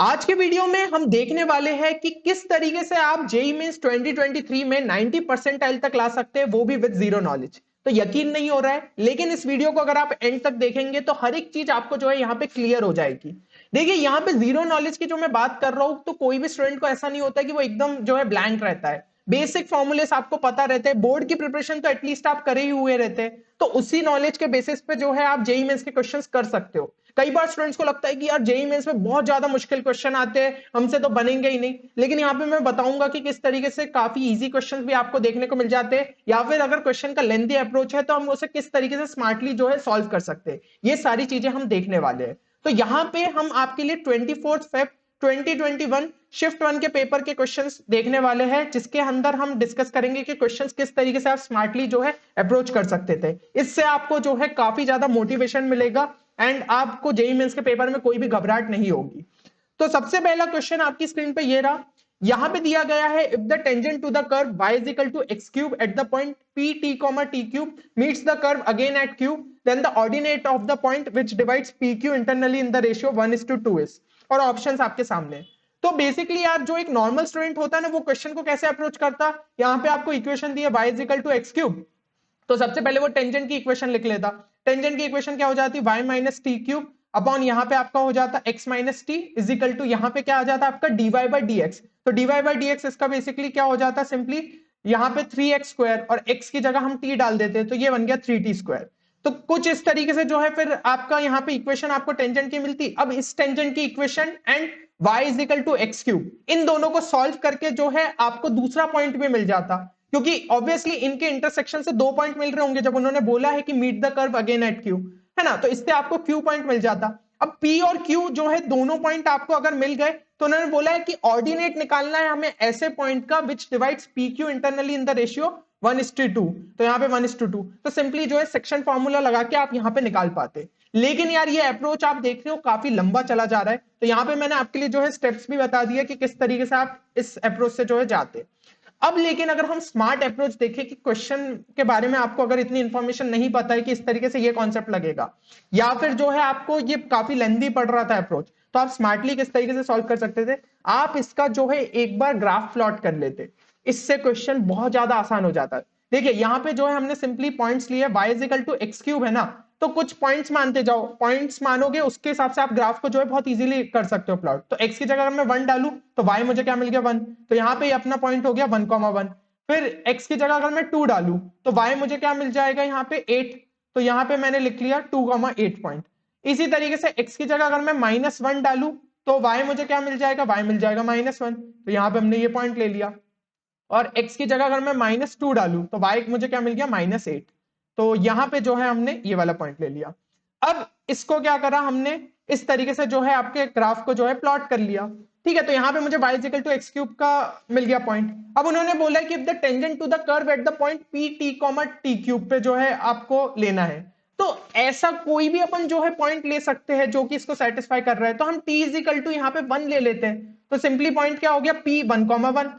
आज के वीडियो में हम देखने वाले हैं कि किस तरीके से आप जेईई मेंस 2023 में 90 परसेंटाइल तक ला सकते हैं, वो भी विद जीरो नॉलेज। तो यकीन नहीं हो रहा है, लेकिन इस वीडियो को अगर आप एंड तक देखेंगे तो हर एक चीज आपको जो है यहाँ पे क्लियर हो जाएगी। देखिए यहाँ पे जीरो नॉलेज की जो मैं बात कर रहा हूं, तो कोई भी स्टूडेंट को ऐसा नहीं होता कि वो एकदम जो है ब्लैंक रहता है। बेसिक फॉर्मूलेस आपको पता रहते हैं, बोर्ड की प्रिपरेशन तो एटलीस्ट आप करे ही हुए रहते हैं, तो उसी नॉलेज के बेसिस पे जो है आप जेईई मेंस के क्वेश्चंस कर सकते हो। कई बार स्टूडेंट्स को लगता है कि यार जेईई मेंस में बहुत ज्यादा मुश्किल क्वेश्चन आते हैं, हमसे तो बनेंगे ही नहीं, लेकिन यहाँ पे मैं बताऊंगा कि किस तरीके से काफी इजी क्वेश्चंस भी आपको देखने को मिल जाते हैं, या फिर अगर क्वेश्चन का लेंथी अप्रोच है तो हम उसे किस तरीके से स्मार्टली जो है सॉल्व कर सकते हैं। ये सारी चीजें हम देखने वाले हैं। तो यहाँ पे हम आपके लिए 24 फेब 2021 शिफ्ट 1 के पेपर के क्वेश्चंस देखने वाले हैं, जिसके अंदर हम डिस्कस करेंगे कि क्वेश्चंस किस तरीके से आप स्मार्टली जो है अप्रोच कर सकते थे। इससे आपको जो है काफी ज्यादा मोटिवेशन मिलेगा एंड आपको जेईई मेंस के पेपर में कोई भी घबराहट नहीं होगी। तो सबसे पहला क्वेश्चन आपकी स्क्रीन पे ये रहा। यहां पे दिया गया है, if the tangent to the curve y is equal to x cube at the point p t comma t cube meets the curve again at q, then the ordinate of the point which divides pq internally in the ratio 1:2 is। और options आपके सामने। तो basically यार जो एक normal student होता है ना, वो क्वेश्चन को कैसे अप्रोच करता। यहाँ पे आपको इक्वेशन दी है y is equal to x cube, तो सबसे पहले वो टेंजेंट की इक्वेशन लिख लेता। टेंजेंट की इक्वेशन क्या हो जाती, y minus T cube upon यहाँ पे आपका हो जाता x minus T is equal to यहाँ पे क्या आ जाता है आपका dy बाई डी एक्स। तो dy बाई डी एक्स इसका बेसिकली क्या हो जाता है, सिंपली यहाँ पे 3x स्क्वायर और x की जगह हम t डाल देते हैं, तो ये बन गया 3t स्क्वायर। तो कुछ इस तरीके से जो है फिर आपका यहाँ पे इक्वेशन आपको टेंजेंट की मिलती। अब इस टेंजेंट की equation and y is equal to x cube, इन दोनों को सॉल्व करके जो है आपको दूसरा पॉइंट भी मिल जाता, क्योंकि ऑब्वियसली इनके इंटरसेक्शन से दो पॉइंट मिल रहे होंगे जब उन्होंने बोला है कि meet the curve again at Q, है ना। तो इससे आपको क्यू पॉइंट मिल जाता। अब पी और क्यू जो है दोनों पॉइंट आपको अगर मिल गए, तो उन्होंने बोला है कि ऑर्डिनेट निकालना है हमें ऐसे पॉइंट का विच divides P Q internally in the ratio 1:2। तो यहाँ पे 1:2, तो सिंपली जो है सेक्शन फॉर्मूला लगा के आप यहाँ पे निकाल पाते। लेकिन यार ये अप्रोच आप देख रहे हो काफी लंबा चला जा रहा है, तो यहाँ पे मैंने आपके लिए जो है स्टेप्स भी बता दिया कि किस तरीके से आप इस अप्रोच से जो है जाते। अब लेकिन अगर हम स्मार्ट अप्रोच देखें कि क्वेश्चन के बारे में आपको अगर इतनी इंफॉर्मेशन नहीं पता है कि इस तरीके से ये कॉन्सेप्ट लगेगा, या फिर जो है आपको ये काफी लेंथी पड़ रहा था अप्रोच, तो आप स्मार्टली किस तरीके से सॉल्व कर सकते थे। आप इसका जो है एक बार ग्राफ प्लॉट कर लेते, इससे क्वेश्चन बहुत ज्यादा आसान हो जाता है। देखिए यहाँ पे जो है हमने सिंपली पॉइंट्स लिए, y is equal to x cube है ना, तो कुछ पॉइंट्स मानते जाओ, पॉइंट्स मानोगे उसके हिसाब से आप ग्राफ को जो है बहुत इजीली कर सकते हो प्लॉट। तो x की जगह अगर मैं 1 डालूं तो y मुझे क्या मिल गया 1, तो यहाँ पे अपना पॉइंट हो गया 1,1। फिर x की जगह अगर मैं 2 डालूं तो y मुझे क्या मिल जाएगा यहाँ पे 8, तो यहाँ पे मैंने लिख लिया 2,8 पॉइंट। इसी तरीके से x की जगह अगर मैं -1 डालूं तो y मुझे क्या मिल जाएगा, y मिल जाएगा -1, तो यहाँ पे हमने ये पॉइंट ले लिया। और x की जगह अगर मैं -2 डालूं तो y मुझे क्या मिल गया -8, तो यहां पे जो है हमने ये वाला पॉइंट ले लिया। अब इसको क्या करा हमने, इस तरीके से जो है आपके ग्राफ को जो है प्लॉट कर लिया। ठीक है, तो यहाँ पे मुझे y is equal to x cube का मिल गया पॉइंट। अब उन्होंने बोला कि if the tangent to the curve at the point P T comma T cube पे जो है आपको लेना है, तो ऐसा कोई भी अपन जो है पॉइंट ले सकते हैं जो कि इसको सेटिस्फाई कर रहा है। तो हम t इज इक्वल टू यहाँ पे 1 ले लेते हैं, तो सिंपली पॉइंट क्या हो गया p 1,1।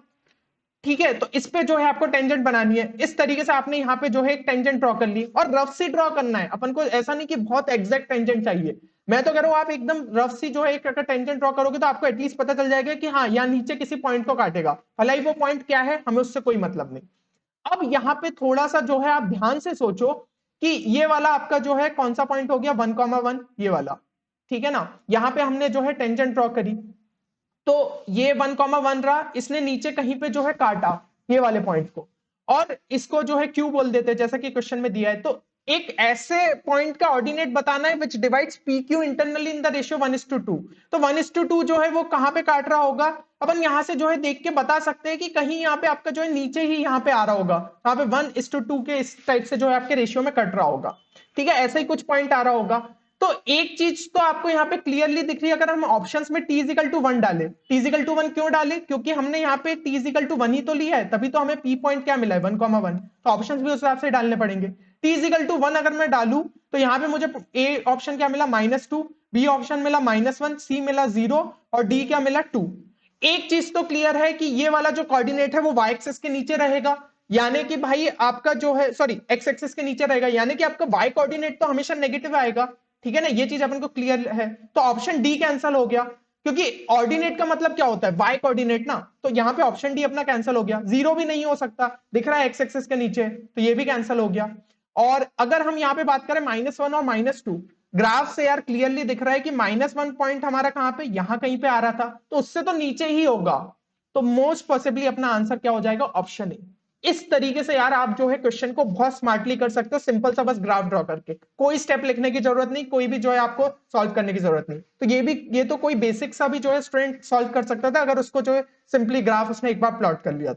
ठीक है, तो इस पे जो है आपको टेंजेंट बनानी है। इस तरीके से आपने यहाँ पे जो है एक टेंजेंट ड्रॉ कर ली, और रफ सी ड्रॉ करना है अपन को, ऐसा नहीं कि बहुत एग्जैक्ट टेंजेंट चाहिए। मैं तो कह रहा हूँ आप एकदम रफ सी जो है एक अगर टेंजेंट ड्रॉ करोगे तो आपको एटलीस्ट पता चल जाएगा कि हाँ यहाँ नीचे किसी पॉइंट को काटेगा, भला ही वो पॉइंट क्या है हमें उससे कोई मतलब नहीं। अब यहाँ पे थोड़ा सा जो है आप ध्यान से सोचो कि ये वाला आपका जो है कौन सा पॉइंट हो गया 1,1, ये वाला। ठीक है ना, यहाँ पे हमने जो है टेंजेंट ड्रॉ करी, तो ये 1,1 रहा, इसने नीचे कहीं पे जो है काटा ये वाले पॉइंट को, और इसको जो है क्यू बोल देते हैं जैसा कि क्वेश्चन में दिया है। तो एक ऐसे पॉइंट का ऑर्डिनेट बताना है विच divides P Q internally in the ratio 1:2। तो 1:2 जो है वो कहां पे काट रहा होगा, अपन यहां से जो है देख के बता सकते हैं कि कहीं यहाँ पे आपका जो है नीचे ही यहाँ पे आ रहा होगा, यहाँ पे 1:2 के इस टाइप से जो है आपके रेशियो में कट रहा होगा। ठीक है, ऐसा ही कुछ पॉइंट आ रहा होगा। तो एक चीज तो आपको यहाँ पे क्लियरली दिख रही है, अगर हम ऑप्शंस में t इजिकल टू 1 डाले, t इजिकल टू 1 क्यों डाले, क्योंकि हमने यहाँ पे t इजिकल टू 1 ही तो लिया है, तभी तो हमें p पॉइंट क्या मिला है 1,1। तो ऑप्शंस भी उस हिसाब से डालने पड़ेंगे। t इजिकल टू 1 अगर मैं डालू तो यहाँ पे मुझे a ऑप्शन क्या मिला -2, b ऑप्शन मिला -1, c मिला 0 और d क्या मिला 2। एक चीज तो क्लियर है कि ये वाला जो कोऑर्डिनेट है वो y एक्सिस के नीचे रहेगा, यानी कि भाई आपका जो है सॉरी x एक्सिस के नीचे रहेगा, यानी कि आपका y कोऑर्डिनेट तो हमेशा नेगेटिव आएगा। ठीक है ना, ये चीज अपन को क्लियर है, तो ऑप्शन डी कैंसल हो गया। क्योंकि ऑर्डिनेट का मतलब क्या होता है, वाई कोऑर्डिनेट ना, तो यहाँ पे ऑप्शन डी अपना कैंसिल हो गया, जीरो भी नहीं हो सकता, दिख रहा है एक्स एक्सिस के नीचे, तो ये भी कैंसिल हो गया। और अगर हम यहाँ पे बात करें -1 और -2, ग्राफ से यार क्लियरली दिख रहा है कि -1 पॉइंट हमारा कहां पे, यहां कहीं पे आ रहा था, तो उससे तो नीचे ही होगा, तो मोस्ट पॉसिबली अपना आंसर क्या हो जाएगा, ऑप्शन ए। इस तरीके से यार आप जो है क्वेश्चन को बहुत स्मार्टली कर सकते हो, सिंपल सा बस ग्राफ ड्रॉ करके, कोई स्टेप लिखने की जरूरत नहीं, कोई भी जो है आपको सॉल्व करने की जरूरत नहीं। तो ये तो कोई बेसिक सा भी जो है स्टूडेंट सॉल्व कर सकता था, अगर उसको जो है सिंपली ग्राफ उसने एक बार प्लॉट कर लिया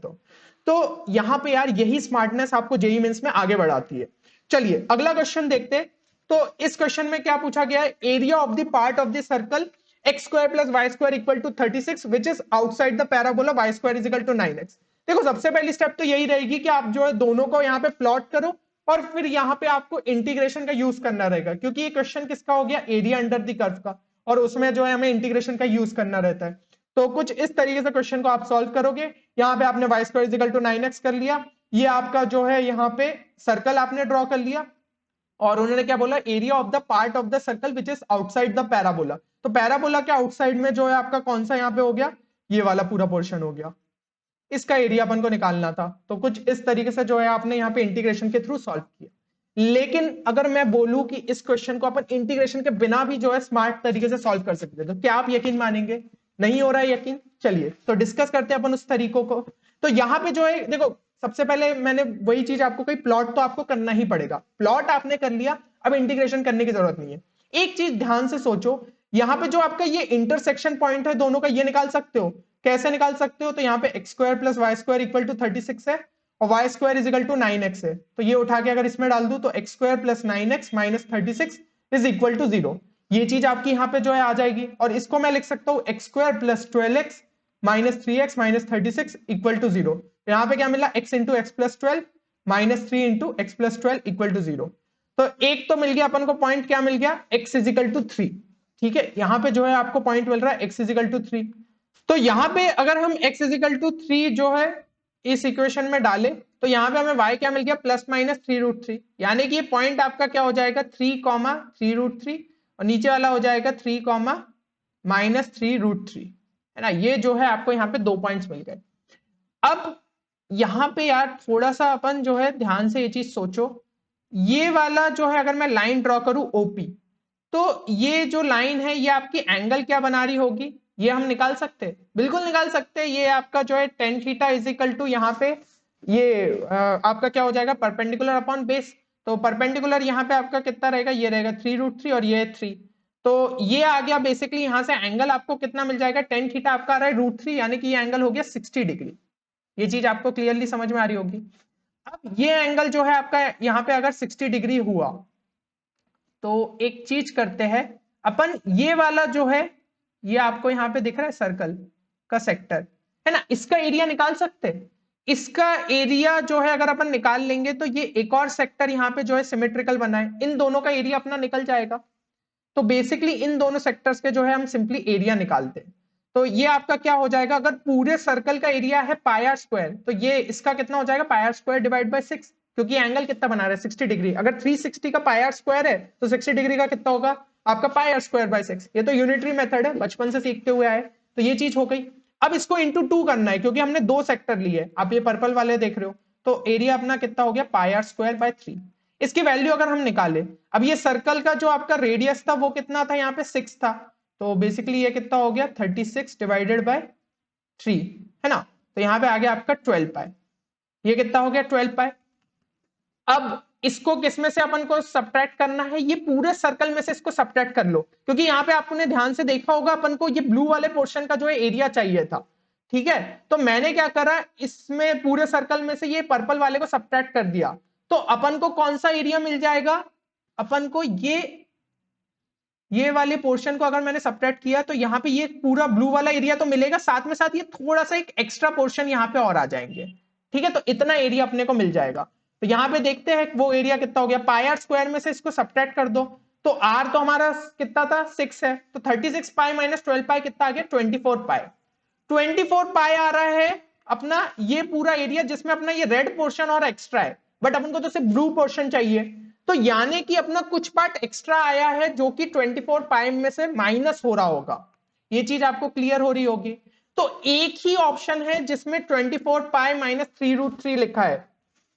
तो यहां पे यार यही स्मार्टनेस आपको जेईई मेंस में आगे बढ़ाती है। चलिए अगला क्वेश्चन देखते हैं। तो इस क्वेश्चन में क्या पूछा गया है, area of the part of the circle x² + y² equal to 36 which is outside the parabola y² is equal to 9x। देखो सबसे पहली स्टेप तो यही रहेगी कि आप जो है दोनों को यहाँ पे प्लॉट करो, और फिर यहाँ पे आपको इंटीग्रेशन का यूज करना रहेगा, क्योंकि ये क्वेश्चन किसका हो गया, एरिया अंडर द कर्व का, और उसमें जो है हमें इंटीग्रेशन का यूज करना रहता है। तो कुछ इस तरीके से क्वेश्चन को आप सॉल्व करोगे। यहाँ पे आपने y² is equal to 9x कर लिया, ये आपका जो है यहाँ पे सर्कल आपने ड्रॉ कर लिया, और उन्होंने क्या बोला, area of the part of the circle which is outside the parabola. तो पैराबोला के आउटसाइड में जो है आपका कौन सा यहाँ पे हो गया, ये वाला पूरा पोर्शन हो गया, इसका एरिया अपन को निकालना था। तो कुछ इस तरीके से जो है आपने यहाँ पे इंटीग्रेशन के थ्रू सॉल्व किया। लेकिन अगर मैं बोलूं कि इस क्वेश्चन को अपन इंटीग्रेशन के बिना भी जो है स्मार्ट तरीके से सॉल्व कर सकते हैं, तो क्या आप यकीन मानेंगे, नहीं हो रहा है यकीन? चलिए तो डिस्कस करते हैं अपन उस तरीकों को। तो यहाँ पे जो है देखो, सबसे पहले मैंने वही चीज आपको कही, प्लॉट तो आपको करना ही पड़ेगा, प्लॉट आपने कर लिया, अब इंटीग्रेशन करने की जरूरत नहीं है। एक चीज ध्यान से सोचो, यहाँ पे जो आपका ये इंटरसेक्शन पॉइंट है दोनों का, ये निकाल सकते हो, कैसे निकाल सकते हो, तो यहाँ पे x² + y² इक्वल टू 36 है, और y² is equal to 9x है, तो ये उठा के अगर इसमें डाल दूं तो x² + 9x - 36 is equal to 0। ये चीज आपकी यहाँ पे जो है आ जाएगी, और इसको मैं लिख सकता हूँ x² + 12x - 3x - 36 equal to 0। यहाँ पे क्या मिला, x × x + 12 - 3 × x + 12 equal to 0। तो एक तो मिल गया अपन को पॉइंट, क्या मिल गया, x इज इक्वल टू 3। ठीक है, यहाँ पे जो है आपको पॉइंट मिल रहा है x इज इक्वल टू 3। तो यहाँ पे अगर हम x इज इक्वल टू 3 जो है इस इक्वेशन में डाले, तो यहाँ पे हमें y क्या मिल गया, ±3√3, यानी कि ये पॉइंट आपका क्या हो जाएगा, 3,3√3, और नीचे वाला हो जाएगा 3,-3√3, है ना। ये जो है आपको यहाँ पे 2 पॉइंट्स मिल गए। अब यहाँ पे यार थोड़ा सा अपन जो है ध्यान से ये चीज सोचो, ये वाला जो है अगर मैं लाइन ड्रॉ करूं OP, तो ये जो लाइन है ये आपकी एंगल क्या बना रही होगी, ये हम निकाल सकते हैं, बिल्कुल निकाल सकते हैं। ये आपका जो है tan theta is equal to यहाँ पे ये आपका क्या हो जाएगा, परपेंडिकुलर अपॉन बेस। तो परपेंडिकुलर यहाँ पे आपका कितना रहेगा, ये रहेगा 3√3 और ये 3, तो ये आ गया बेसिकली यहाँ से एंगल आपको कितना मिल जाएगा, tan थीटा आपका आ रहा है √3, यानी कि ये एंगल हो गया 60 डिग्री। ये चीज आपको क्लियरली समझ में आ रही होगी। अब ये एंगल जो है आपका यहाँ पे अगर 60 डिग्री हुआ, तो एक चीज करते हैं अपन, ये वाला जो है ये आपको यहाँ पे दिख रहा है सर्कल का सेक्टर, है ना, इसका एरिया निकाल सकते हैं। इसका एरिया जो है अगर अपन निकाल लेंगे, तो ये एक और सेक्टर यहाँ पे जो है सिमेट्रिकल बना है, इन दोनों का एरिया अपना निकल जाएगा। तो बेसिकली इन दोनों सेक्टर्स के जो है हम सिंपली एरिया निकालते हैं। तो ये आपका क्या हो जाएगा, अगर पूरे सर्कल का एरिया है πr², तो ये इसका कितना हो जाएगा, πr² डिवाइड बाय 6, क्योंकि एंगल कितना बना रहा है 60 डिग्री। अगर 360 का πr² है तो 60 डिग्री का कितना होगा आपका πr²/6। ये तो यूनिटरी मेथड है, बचपन से सीखते हुए आए, तो ये चीज हो गई। अब इसको इंटू 2 करना है, क्योंकि हमने 2 सेक्टर लिए, आप ये पर्पल वाले देख रहे हो, तो एरिया अपना कितना हो गया πr²/3। इसकी वैल्यू अगर हम निकाले, अब ये सर्कल का जो आपका रेडियस था वो कितना था, यहाँ पे 6 था, तो बेसिकली ये कितना हो गया 36 डिवाइडेड बाय 3, है ना। तो यहाँ पे आ गया आपका 12 पाई, ये कितना हो गया 12 पाई। अब इसको किसमें से अपन को सब्ट्रैक्ट करना है, ये पूरे सर्कल में से इसको सब्ट्रैक्ट कर लो, क्योंकि यहाँ पे आपने ध्यान से देखा होगा अपन को ये ब्लू वाले पोर्शन का जो है एरिया चाहिए था। ठीक है, तो मैंने क्या करा, इसमें पूरे सर्कल में से ये पर्पल वाले को सब्ट्रैक्ट कर दिया, तो अपन को कौन सा एरिया मिल जाएगा, अपन को ये वाले पोर्शन को अगर मैंने सब्ट्रैक्ट किया, तो यहाँ पे ये पूरा ब्लू वाला एरिया तो मिलेगा, साथ में साथ ये थोड़ा सा एक एक्स्ट्रा पोर्शन यहाँ पे और आ जाएंगे। ठीक है, तो इतना एरिया अपने को मिल जाएगा। तो यहाँ पे देखते हैं वो एरिया कितना हो गया, πr² में से इसको सब्ट्रैक्ट कर दो, तो r तो हमारा कितना था 6 है, तो 36 पाई माइनस 12 पाई कितना आ गया 24 पाई। 24 पाई आ रहा है अपना ये पूरा एरिया, जिसमें अपना ये रेड पोर्शन और एक्स्ट्रा है, बट अपन को तो सिर्फ ब्लू पोर्शन चाहिए, तो यानी कि अपना कुछ पार्ट एक्स्ट्रा आया है जो कि 24 पाई में से माइनस हो रहा होगा। ये चीज आपको क्लियर हो रही होगी। तो एक ही ऑप्शन है जिसमें 24 पाई माइनस 3√3 लिखा है,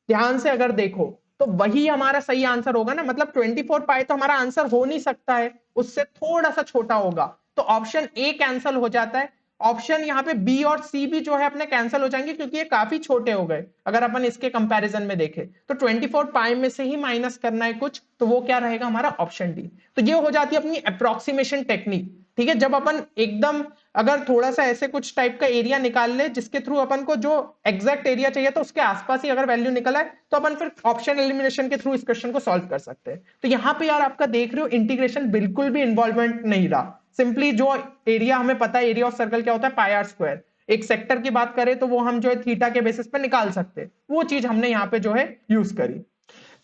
ध्यान से अगर देखो तो वही हमारा सही आंसर होगा ना, मतलब 24 पाई तो हमारा आंसर हो नहीं सकता है, उससे थोड़ा सा छोटा होगा, तो ऑप्शन ए कैंसिल हो जाता है। ऑप्शन यहाँ पे बी और सी भी जो है अपने कैंसिल हो जाएंगे क्योंकि ये काफी छोटे हो गए। अगर अपन इसके कंपैरिजन में देखें तो 24 पाई में से ही माइनस करना है कुछ, तो वो क्या रहेगा हमारा ऑप्शन डी। तो ये हो जाती है अपनी अप्रोक्सीमेशन टेक्निक। ठीक है, जब अपन एकदम अगर थोड़ा सा ऐसे कुछ टाइप का एरिया निकाल ले जिसके थ्रू अपन को जो एग्जैक्ट एरिया चाहिए तो उसके आसपास ही अगर वैल्यू निकल आए तो अपन फिर ऑप्शन एलिमिनेशन के थ्रू इस क्वेश्चन को सॉल्व कर सकते हैं। तो यहाँ पे यार आपका देख रहे हो इंटीग्रेशन बिल्कुल भी इन्वॉल्वमेंट नहीं रहा, सिंपली जो एरिया हमें पता है एरिया ऑफ सर्कल क्या होता है पाई आर स्क्वायर, एक सेक्टर की बात करें तो वो हम जो है थीटा के बेसिस पर निकाल सकते हैं, वो चीज हमने यहाँ पे जो है यूज करी।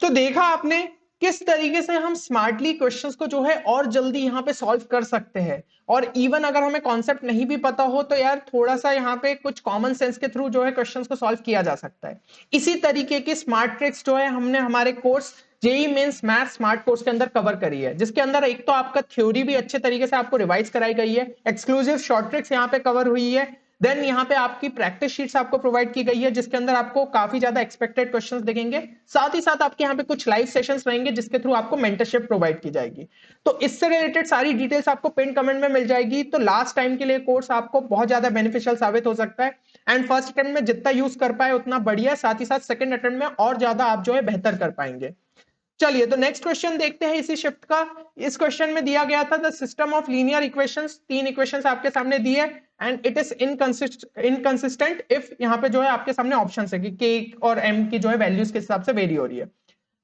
तो देखा आपने किस तरीके से हम स्मार्टली क्वेश्चंस को जो है और जल्दी यहाँ पे सॉल्व कर सकते हैं। और इवन अगर हमें कॉन्सेप्ट नहीं भी पता हो तो यार थोड़ा सा यहाँ पे कुछ कॉमन सेंस के थ्रू जो है क्वेश्चंस को सॉल्व किया जा सकता है। इसी तरीके की स्मार्ट ट्रिक्स जो है हमने हमारे course JEE Mains math smart course के अंदर कवर करी है, जिसके अंदर एक तो आपका थ्योरी भी अच्छे तरीके से आपको रिवाइज कराई गई है, एक्सक्लूसिव शॉर्ट ट्रिक्स यहाँ पे कवर हुई है, देन यहाँ पे आपकी प्रैक्टिस शीट्स आपको प्रोवाइड की गई है जिसके अंदर आपको काफी ज्यादा एक्सपेक्टेड क्वेश्चंस दिखेंगे, साथ ही साथ आपके यहाँ पे कुछ लाइव सेशंस रहेंगे जिसके थ्रू आपको मेंटरशिप प्रोवाइड की जाएगी। तो इससे रिलेटेड सारी डिटेल्स आपको पिन कमेंट में मिल जाएगी। तो लास्ट टाइम के लिए कोर्स आपको बहुत ज्यादा बेनिफिशियल साबित हो सकता है, एंड फर्स्ट अटेम्प्ट में जितना यूज कर पाए उतना बढ़िया, साथ ही साथ सेकंड अटेम्प्ट में और ज्यादा आप जो है बेहतर कर पाएंगे। चलिए तो नेक्स्ट क्वेश्चन देखते हैं इसी शिफ्ट का। इस क्वेश्चन में दिया गया था the system of linear equations, तीन इक्वेशंस आपके सामने दिए and it is inconsistent if, यहाँ पे जो है आपके सामने ऑप्शन है कि के और एम की जो है वैल्यूज के हिसाब से वेरी हो रही है।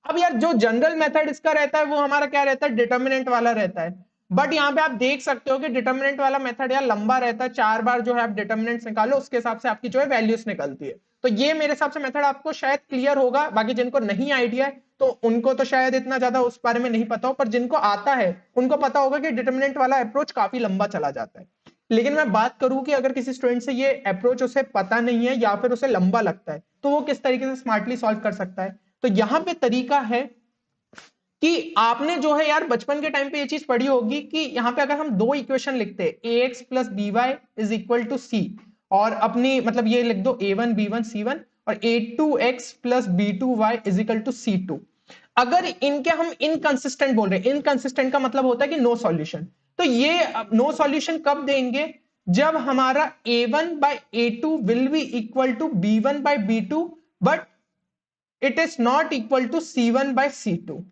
अब यार जो जनरल मेथड इसका रहता है वो हमारा क्या रहता है, डिटर्मिनेंट वाला रहता है, बट यहाँ पे आप देख सकते हो कि डिटर्मिनेंट वाला मेथड यार लंबा रहता है, 4 बार जो है आप डिटर्मिनेंट्स निकालो उसके हिसाब से आपकी जो है वैल्यूज निकलती है। तो ये मेरे हिसाब से मेथड आपको शायद क्लियर होगा, बाकी जिनको नहीं आइडिया है तो उनको तो शायद इतना ज्यादा उस बारे में नहीं पता हो, पर जिनको आता है उनको पता होगा कि डिटर्मिनेंट वाला अप्रोच काफी लंबा चला जाता है। लेकिन मैं बात करूं कि अगर किसी स्टूडेंट से ये अप्रोच उसे पता नहीं है या फिर उसे लंबा लगता है तो वो किस तरीके से स्मार्टली सॉल्व कर सकता है, तो यहां पे तरीका है कि आपने जो है यार बचपन के टाइम पे ये चीज पढ़ी होगी कि यहाँ पे अगर हम दो इक्वेशन लिखते हैं ax plus b y is equal to c, और अपनी मतलब ये लिख दो a1 b1 c1 और a2x plus b2y is equal to c2, अगर इनके हम इनकंसिस्टेंट बोल रहे हैं, इनकंसिस्टेंट का मतलब होता है कि नो सॉल्यूशन, तो ये नो सॉल्यूशन कब देंगे, जब हमारा a1 by a2 will be equal to b1 by b2 but it is not equal to c1 by c2।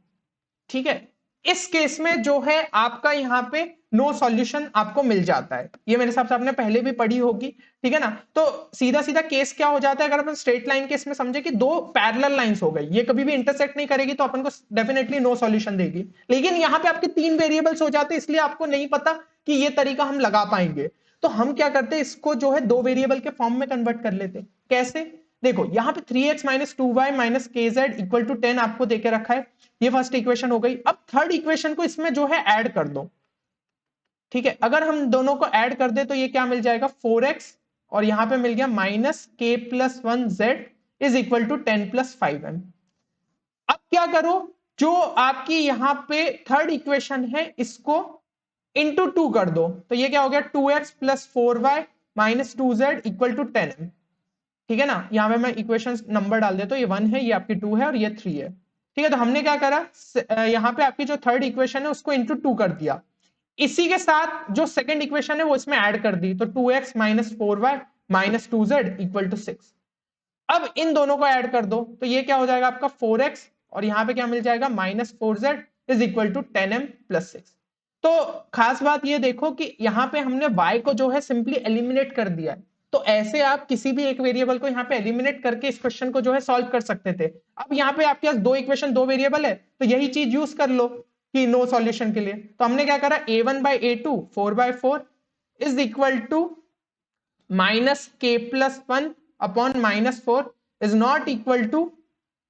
ठीक है, इस केस में जो है आपका यहाँ पे नो सॉल्यूशन आपको मिल जाता है, ये मेरे हिसाब से आपने पहले भी पढ़ी होगी। ठीक है ना, तो सीधा सीधा केस क्या हो जाता है, अगर अपन स्ट्रेट लाइन केस में समझे कि दो पैरेलल लाइंस हो गई, ये कभी भी इंटरसेक्ट नहीं करेगी तो अपन को डेफिनेटली नो सॉल्यूशन देगी, लेकिन यहाँ पे आपके तीन वेरिएबल्स हो जाते हैं इसलिए आपको नहीं पता कि ये तरीका हम लगा पाएंगे, तो हम क्या करते हैं इसको जो है दो वेरिएबल के फॉर्म में कन्वर्ट कर लेते। कैसे, देखो यहाँ पे 3x माइनस 2y माइनस के जेड इक्वल टू 10 आपको देके रखा है, ये फर्स्ट इक्वेशन हो गई। अब थर्ड इक्वेशन को इसमें जो है ऐड कर दो। ठीक है, अगर हम दोनों को ऐड कर दे तो ये क्या मिल जाएगा 4x और यहां पे मिल गया माइनस के plus 1z is equal to 10 plus 5m। अब क्या करो, जो आपकी यहां पे थर्ड इक्वेशन है इसको इंटू 2 कर दो, तो ये क्या हो गया 2x plus 4y minus 2z equal to 10m। ठीक है ना, यहां पे मैं इक्वेशन नंबर डाल देता हूं, ये 1 है, ये आपकी 2 है और ये 3 है। ठीक है, तो हमने क्या करा, यहाँ पे आपकी जो थर्ड इक्वेशन है उसको इंटू 2 कर दिया, इसी के साथ जो सेकंड इक्वेशन है वो इसमें ऐड कर दी, तो 2x minus 4y minus 2z equal to 6। अब इन दोनों को ऐड कर दो तो ये क्या हो जाएगा आपका 4x और यहाँ पे क्या मिल जाएगा minus 4z is equal to 10m plus 6। तो खास बात ये देखो कि यहाँ पे हमने y को जो है सिंपली एलिमिनेट कर दिया है, तो ऐसे आप किसी भी एक वेरिएबल को यहाँ पे एलिमिनेट करके इस क्वेश्चन को जो है सॉल्व कर सकते थे। अब यहाँ पे आपके पास दो इक्वेशन दो वेरिएबल है तो यही चीज यूज कर लो कि नो सॉल्यूशन के लिए, तो हमने क्या करा a1 by a2 4/4 is equal to minus के plus 1 upon minus 4 is not equal to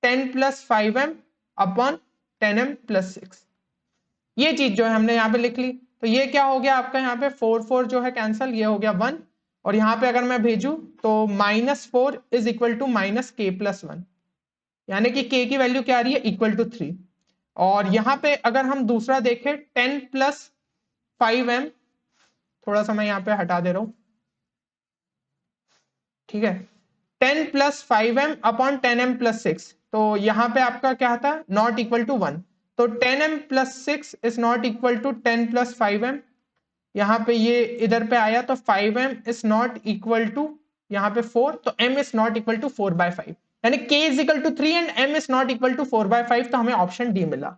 10 plus 5m upon 10m plus 6। ये चीज जो है हमने यहाँ पे लिख ली, तो ये क्या हो गया आपका यहाँ पे 4 जो है कैंसल, ये हो गया 1 और यहाँ पे अगर मैं भेजू तो -4 इज इक्वल टू माइनस के प्लस 1, यानी कि k की वैल्यू क्या आ रही है इक्वल टू 3। और यहाँ पे अगर हम दूसरा देखें 10 प्लस 5m, थोड़ा सा मैं यहाँ पे हटा दे रहा हूं, ठीक है। 10 plus 5m upon 10m plus 6, तो यहाँ पे आपका क्या था, नॉट इक्वल टू 1, तो 10m plus 6 is not equal to 10 plus 5m, यहाँ पे ये इधर पे आया तो 5m is not equal to यहाँ पे 4, तो m is not equal to 4/5, यानी k is equal to 3 and m is not equal to 4/5, तो हमें ऑप्शन डी मिला।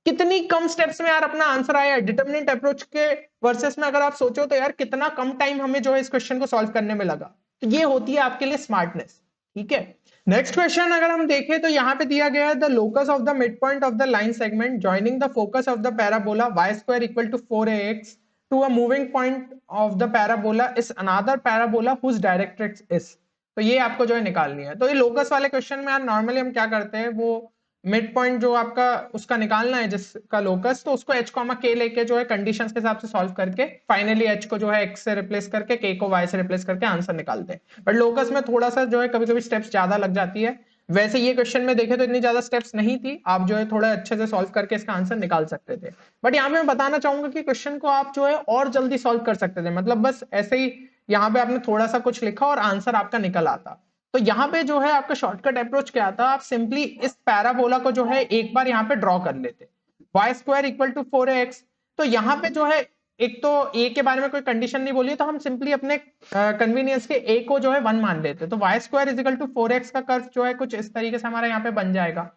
कितनी कम स्टेप्स में यार अपना आंसर आया। डिटरमिनेंट अप्रोच के वर्सेस में अगर आप सोचो तो यार कितना कम टाइम हमें जो है इस क्वेश्चन को सॉल्व करने में लगा। तो ये होती है आपके लिए स्मार्टनेस, ठीक है। नेक्स्ट क्वेश्चन अगर हम देखें तो यहाँ पे दिया गया है the locus of the mid point of the line segment joining the focus of the parabola y square equal to 4ax to a moving point of the parabola is another parabola whose directrix is. तो ये आपको जो है निकालनी है। तो ये locus वाले क्वेश्चन में यार नॉर्मली हम क्या करते हैं, वो मिड पॉइंट जो आपका उसका निकालना है जिसका लोकस, तो उसको h कॉमा k लेके जो है कंडीशंस के हिसाब से सॉल्व करके फाइनली h को जो है x से रिप्लेस करके k को y से रिप्लेस करके आंसर निकालते हैं। बट लोकस में थोड़ा सा जो है कभी कभी स्टेप्स ज्यादा लग जाती है। वैसे ये क्वेश्चन में देखे तो इतनी ज्यादा स्टेप्स नहीं थी, आप जो है थोड़ा अच्छे से सॉल्व करके इसका आंसर निकाल सकते थे। बट यहाँ पे मैं बताना चाहूंगा कि क्वेश्चन को आप जो है और जल्दी सॉल्व कर सकते थे, मतलब बस ऐसे ही यहाँ पे आपने थोड़ा सा कुछ लिखा और आंसर आपका निकल आता। तो यहाँ पे जो है आपका शॉर्टकट अप्रोच क्या था, आप सिंपली इस पैराबोला को जो है एक बार यहाँ पे ड्रॉ कर लेते, Y square equal to 4ax। तो यहाँ पे जो है एक तो a के बारे में कोई कंडीशन नहीं बोली, तो हम सिंपली अपने कन्वीनियंस के a को जो है 1 मान लेते, तो Y square is equal to 4x का कर्व जो है कुछ इस तरीके से हमारा यहाँ पे बन जाएगा।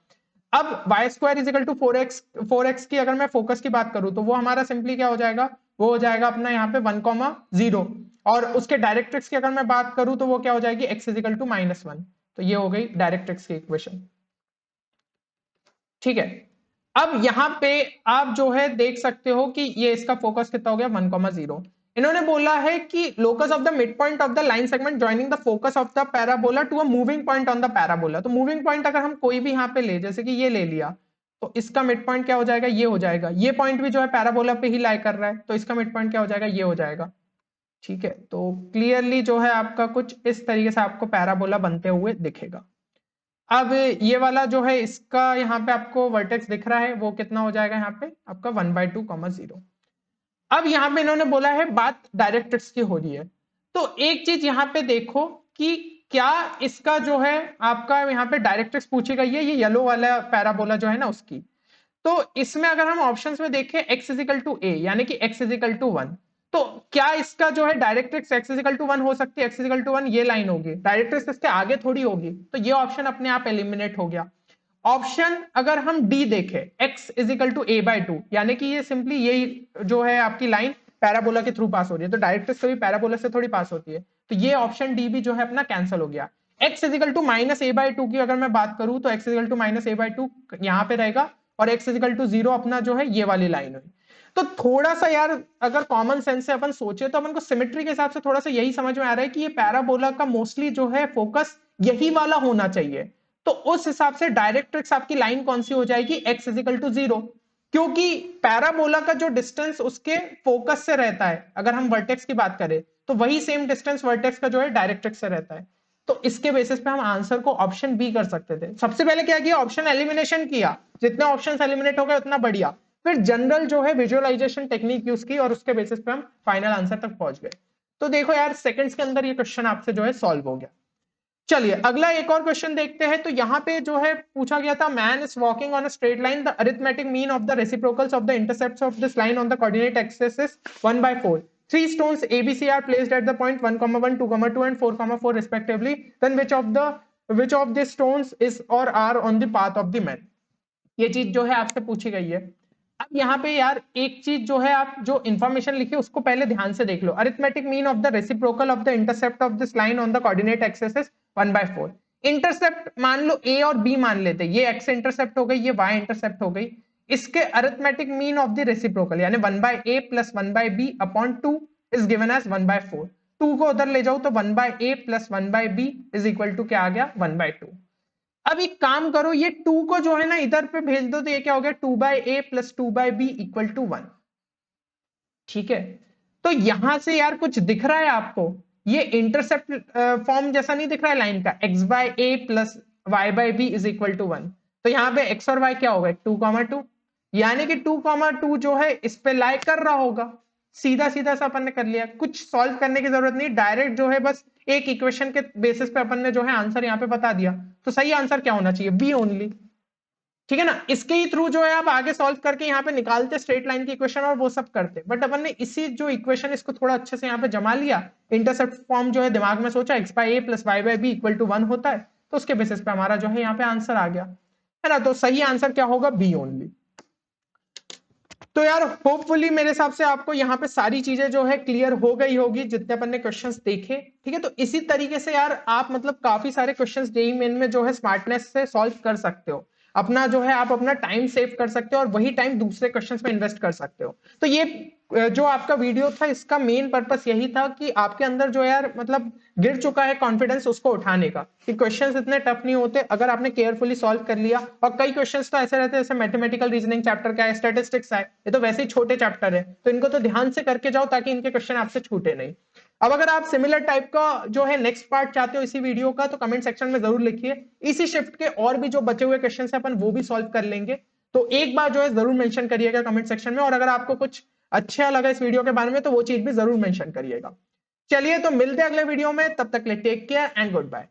अब Y square is equal to 4x की अगर मैं फोकस की बात करूं तो वो हमारा सिंपली क्या हो जाएगा, वो हो जाएगा अपना यहाँ पे 1,0, और उसके डायरेक्ट्रिक्स की अगर मैं बात करूं तो वो क्या हो जाएगी, x इजिकल टू -1। तो ये हो गई डायरेक्ट्रिक्स की इक्वेशन, ठीक है। अब यहाँ पे आप जो है देख सकते हो कि ये इसका फोकस कितना हो गया, 1,0। इन्होंने बोला है कि locus of the mid point of the line segment joining the focus of the parabola to a moving point on the parabola. तो मूविंग पॉइंट अगर हम कोई भी यहाँ पे ले, जैसे कि ये ले लिया, तो इसका मिड पॉइंट क्या हो जाएगा, ये हो जाएगा। ये पॉइंट भी जो है पैराबोला पे ही लाई कर रहा है, तो इसका मिड पॉइंट क्या हो जाएगा, ये हो जाएगा, ठीक है। तो क्लियरली जो है आपका कुछ इस तरीके से आपको पैराबोला बनते हुए दिखेगा। अब ये वाला जो है इसका यहाँ पे आपको वर्टेक्स दिख रहा है, वो कितना हो जाएगा यहाँ पे आपका 1/2,0। अब यहाँ पे इन्होंने बोला है बात डायरेक्ट्रिक्स की हो रही है, तो एक चीज यहाँ पे देखो कि क्या इसका जो है आपका यहाँ पे डायरेक्ट्रिक्स पूछी गई है, ये येलो वाला पैराबोला जो है ना उसकी। तो इसमें अगर हम ऑप्शंस में देखें x इजिकल टू a यानी कि x इजिकल टू 1, तो क्या इसका जो है डायरेक्ट्रिक्स x इजिकल टू 1 हो सकती है, x इजिकल टू 1 ये लाइन होगी, डायरेक्ट्रिक्स इसके आगे थोड़ी होगी, तो ये ऑप्शन अपने आप एलिमिनेट हो गया। ऑप्शन अगर हम डी देखें x इजिकल टू a/2, यानी कि ये सिंपली यही जो है आपकी लाइन पैराबोला के थ्रू पास हो रही है, तो डायरेक्ट्रिक्स कभी पैराबोला से थोड़ी पास होती है, तो ये ऑप्शन डी भी जो है अपना कैंसिल हो गया। x इजिकल टू -a/2 की अगर मैं बात करूं तो x इजिकल टू -a/2 यहाँ पे रहेगा, और x इजिकल टू 0 अपना जो है ये वाली लाइन हुई। तो थोड़ा सा यार अगर कॉमन सेंस से अपन सोचे तो अपन को सिमेट्री के हिसाब से थोड़ा सा यही समझ में आ रहा है कि ये पैराबोला का मोस्टली जो है फोकस यही वाला होना चाहिए। तो उस हिसाब से डायरेक्ट्रिक्स आपकी लाइन कौन सी हो जाएगी, x इजिकल टू 0, क्योंकि पैराबोला का जो डिस्टेंस उसके फोकस से रहता है, अगर हम वर्टेक्स की बात करें तो वही सेम डिस्टेंस वर्टेक्स का जो है डायरेक्ट्रिक्स से रहता है। तो इसके बेसिस पे हम आंसर को ऑप्शन बी कर सकते थे। सबसे पहले क्या किया, ऑप्शन एलिमिनेशन किया, जितने ऑप्शंस एलिमिनेट हो गए उतना बढ़िया, फिर जनरल जो है विजुअलाइजेशन टेक्निक यूज की और उसके बेसिस पे हम फाइनल आंसर तक पहुंच गए। तो देखो यार सेकंड्स के अंदर ये क्वेश्चन आपसे जो है सॉल्व हो गया। चलिए अगला एक और क्वेश्चन देखते हैं। तो यहाँ पे जो है पूछा गया था, man is walking on a straight line, the arithmetic mean of the reciprocals of the intercepts of this line on the coordinate axis is 1/4. 3 stones ABC are placed at the point 1,1, 2,2 and 4,4 respectively. Then which of these stones is or are on the path of the man? ये चीज जो है आपसे पूछी गई है। अब यहाँ पे यार एक चीज जो है, आप जो इंफॉर्मेशन लिखी उसको पहले ध्यान से देख लो। Arithmetic mean of the reciprocal of the intercept of this line on the coordinate axis is 1/4. Intercept मान लो a और b मान लेते, ये x इंटरसेप्ट हो गई, ये y इंटरसेप्ट हो गई। इसके arithmetic mean of the reciprocal यानी 1/a plus 1/b upon 2 is given as 1/4. 2 को उधर ले जाओ तो 1/a plus 1/b is equal to क्या आ गया, 1/2. अब एक काम करो, ये 2 को जो है ना इधर पे भेज दो, तो ये क्या हो गया, 2/a plus 2/b equal to 1, ठीक है। तो यहां से यार कुछ दिख रहा है आपको, ये इंटरसेप्ट फॉर्म जैसा नहीं दिख रहा है लाइन का, x/a plus y/b is equal to 1। तो यहाँ पे x और y क्या होगा, 2,2, यानी कि 2,2 जो है इस पे लाई कर रहा होगा, सीधा सीधा सा अपन ने कर लिया, कुछ सॉल्व करने की जरूरत नहीं, डायरेक्ट जो है बस एक इक्वेशन के बेसिस पे अपन ने जो है आंसर यहाँ पे बता दिया। तो सही आंसर क्या होना चाहिए? B only. ठीक है ना, इसके ही थ्रू जो है आप आगे सॉल्व करके यहाँ पे निकालते स्ट्रेट लाइन की इक्वेशन और वो सब करते, बट अपन ने इसी जो इक्वेशन इसको थोड़ा अच्छे से यहाँ पे जमा लिया, इंटरसेप्ट फॉर्म जो है दिमाग में सोचा, x by a plus y by b equal to 1 होता है, तो उसके बेसिस पे हमारा जो है यहाँ पे आंसर आ गया, है ना। तो सही आंसर क्या होगा? B only. तो यार होपफुली मेरे हिसाब से आपको यहाँ पे सारी चीजें जो है क्लियर हो गई होगी जितने अपन ने क्वेश्चंस देखे। ठीक है, तो इसी तरीके से यार आप मतलब काफी सारे क्वेश्चंस जेईई मेन में जो है स्मार्टनेस से सॉल्व कर सकते हो, अपना जो है आप अपना टाइम सेव कर सकते हो और वही टाइम दूसरे क्वेश्चंस में इन्वेस्ट कर सकते हो। तो ये जो आपका वीडियो था इसका मेन पर्पस यही था कि आपके अंदर जो यार मतलब गिर चुका है कॉन्फिडेंस उसको उठाने का, कि क्वेश्चंस इतने टफ नहीं होते अगर आपने केयरफुली सॉल्व कर लिया। और कई क्वेश्चंस तो ऐसे रहते हैं, जैसे मैथमेटिकल रीजनिंग चैप्टर का है, स्टैटिस्टिक्स है, ये तो वैसे ही छोटे चैप्टर है, तो इनको तो ध्यान से करके जाओ ताकि इनके क्वेश्चन आपसे छूटे नहीं। अब अगर आप सिमिलर टाइप का जो है नेक्स्ट पार्ट चाहते हो इसी वीडियो का, तो कमेंट सेक्शन में जरूर लिखिए, इसी शिफ्ट के और भी जो बचे हुए क्वेश्चन है अपन वो भी सॉल्व कर लेंगे। तो एक बार जो है जरूर मेंशन करिएगा कमेंट सेक्शन में, और अगर आपको कुछ अच्छा लगा इस वीडियो के बारे में तो वो चीज भी जरूर मेंशन करिएगा। चलिए तो मिलते हैं अगले वीडियो में, तब तक के लिए take care and good bye.